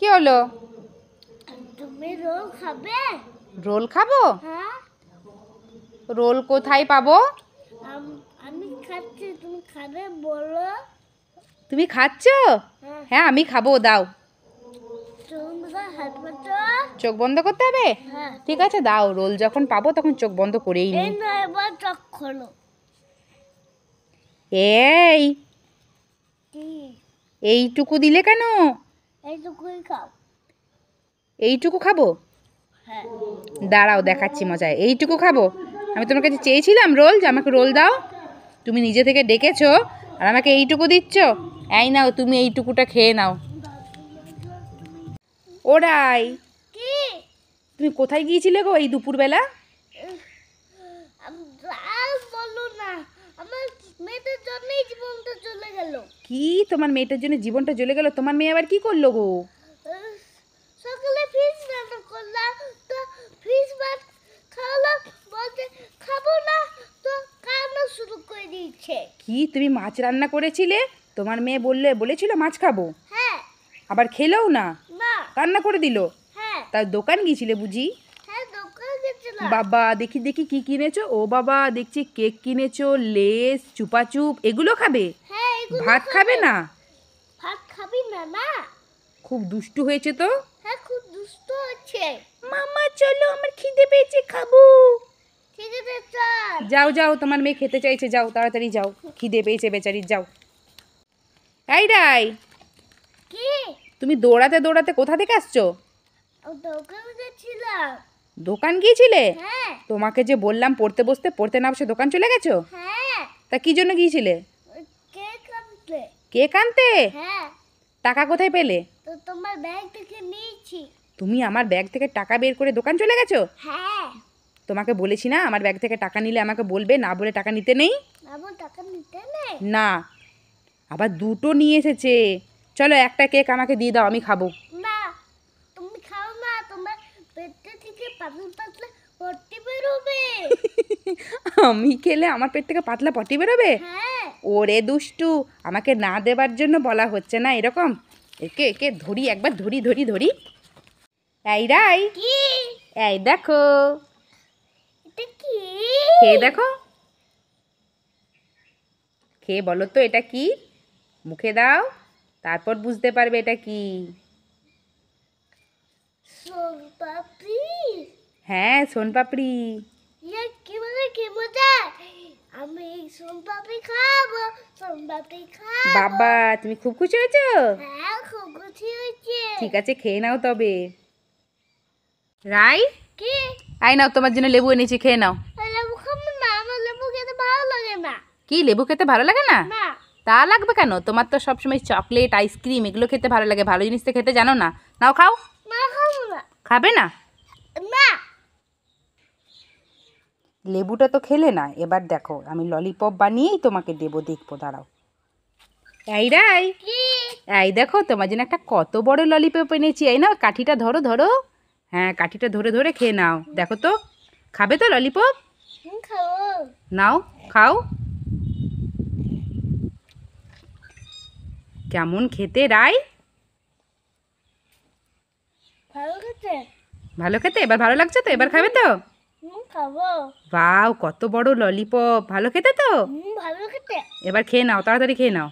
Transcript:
কি হলো? তুমি রোল খাবে? রোল খাবো? হ্যাঁ। রোল কোথায় পাবো? আমি খাচ্ছি, তুমি খাবে বলো। তুমি খাচ্ছ? হ্যাঁ। হ্যাঁ আমি খাবো, দাও। তোমরা হাত পাতো। চোখ বন্ধ করতে হবে? হ্যাঁ। ঠিক আছে, দাও। রোল যখন পাবো তখন চোখ বন্ধ করেই এই নিই। না, এবার চোখ খোলো। এই কি? এইটুকু দিলে কেন? এইটুকুই খাও। এইটুকু খাবো? হ্যাঁ। দাঁড়াও, দেখাচ্ছি মজা। এইটুকু খাবো? আমি তোমার কাছে চেয়েছিলাম রোল, যে আমাকে রোল দাও। তুমি নিজে থেকে ডেকেছো আর আমাকে এইটুকু দিচ্ছ। এই নাও, তুমি এইটুকুটা খেয়ে নাও। ওরাই, কি? তুমি কোথায় গিয়েছিলে গো এই দুপুরবেলা? আর বলো না, আমার মেয়েদের জন্যই জীবনটা চলে গেল। কি, তোমার মেয়েটার জন্য জীবনটা জ্বলে গেল? তোমার মেয়ে আবার কি করলো গো? সকালে ফিশ রান্না করলাম, তো ফিশ ভাত খাওয়ালাম, বলতে খাবো না, তো কান্না শুরু করে দিয়েছে। কি, তুমি মাছ রান্না করেছিলে? তোমার মেয়ে বলেছিল মাছ খাবো, হ্যাঁ। আবার খেলেও না, না। কান্না করে দিল। হ্যাঁ। তার দোকান গিয়েছিলে বুঝি? হ্যাঁ, দোকানে গেছিলাম। বাবা, দেখি দেখি কি কিনেছো? ও বাবা, দেখছি কেক কিনেছো, লেস, চুপাচুপ, এগুলো খাবে? হ্যাঁ, এগুলো ভাত খাবে না? ভাত খাবি না? না। খুব দুষ্টু হয়েছে তো। হ্যাঁ, খুব দুষ্ট হচ্ছে। মামা চলো, আমার খিদে পেয়েছে, খাবো। ঠিক আছে, চল। যাও যাও, তোমার মেয়ে খেতে চাইছে, যাও তাড়াতাড়ি যাও, খিদে পেয়েছে বেচারির, যাও। এই রাই, কি? তুমি দৌড়াতে দৌড়াতে কোথা থেকে আসছো? দোকানে গেছিলাম। দোকান গিয়েছিলে? হ্যাঁ। তোমাকে যে বললাম পড়তে বসতে, পড়তে না বসে দোকান চলে গেছো? হ্যাঁ। তা কি জন্য গিয়েছিলে? কেক আনতে। কেক আনতে? হ্যাঁ। টাকা কোথায় পেলে? তো তোমার ব্যাগ থেকে নিয়েছি। তুমি আমার ব্যাগ থেকে টাকা বের করে দোকান চলে গেছো? হ্যাঁ। তোমাকে বলেছি না, আমার ব্যাগ থেকে টাকা নিলে আমাকে বলবে, না বলে টাকা নিতে নেই। আমার টাকা নিতে নেই। না, আবার দুটো নিয়ে এসেছে। চলো, একটা কেক আমাকে দিয়ে দাও, আমি খাবো। না, তুমি খাও না, তোমার পেটে থেকে পাতলা পাতলা পট্টি বেরোবে। আমি খেলে আমার পেট থেকে পাতলা পটি বেরোবে? হ্যাঁ। ওরে দুষ্টু, আমাকে না দেবার জন্য বলা হচ্ছে না এরকম। একে একে ধরি, একবার ধরি ধরি ধরি। এই রাই, কি? এই দেখো, এটা কি? খেয়ে দেখো, খেয়ে বলো তো এটা কি। মুখে দাও, তারপর বুঝতে পারবে এটা কি। সোনপাপড়ি। হ্যাঁ, সোনপাপড়ি। ইয়ে, কি বলে, কি মজা! আমি সোনপাপড়ি খাবো, সোনপাপড়ি খাবো। বাবা, তুমি খুব খুশি হয়েছো? হ্যাঁ, খুব খুশি হয়েছে। ঠিক আছে, খেয়ে নাও তবে। রাই, কি? আই নাও, তোমার জন্য লেবু এনেছি, খেয়ে নাও। লেবু খাবো না, আমার লেবু খেতে ভালো লাগে না। কি, লেবু খেতে ভালো লাগে না? না। তা লাগবে কেন? তোমার তো সবসময় চকলেট, আইসক্রিম এগুলো খেতে ভালো লাগে, ভালো জিনিস তো খেতে জানো না। নাও, খাও। না, খাবো না। খাবে না? না। লেবুটা তো খেলে না, এবার দেখো আমি ললিপপ বানিয়েই তোমাকে দেবো, দেখবো, দাঁড়াও। এই রাই, কি? এই দেখো, তোমার জন্য একটা কত বড় ললিপপ এনেছি। এই নাও, কাঠিটা ধরো ধরো। হ্যাঁ, কাঠিটা ধরে ধরে খেয়ে নাও, দেখো তো। খাবে তো ললিপপ? খাবো। নাও, খাও। কেমন খেতে রাই? ভালো খেতে। ভালো খেতে? এবার ভালো লাগছে তো? এবার খাবে তো? খাবো। বাও, কত বড় ললিপপ, ভালো খেতে তো? ভালো খেতে। এবার খেয়ে নাও, তাড়াতাড়ি খেয়ে নাও।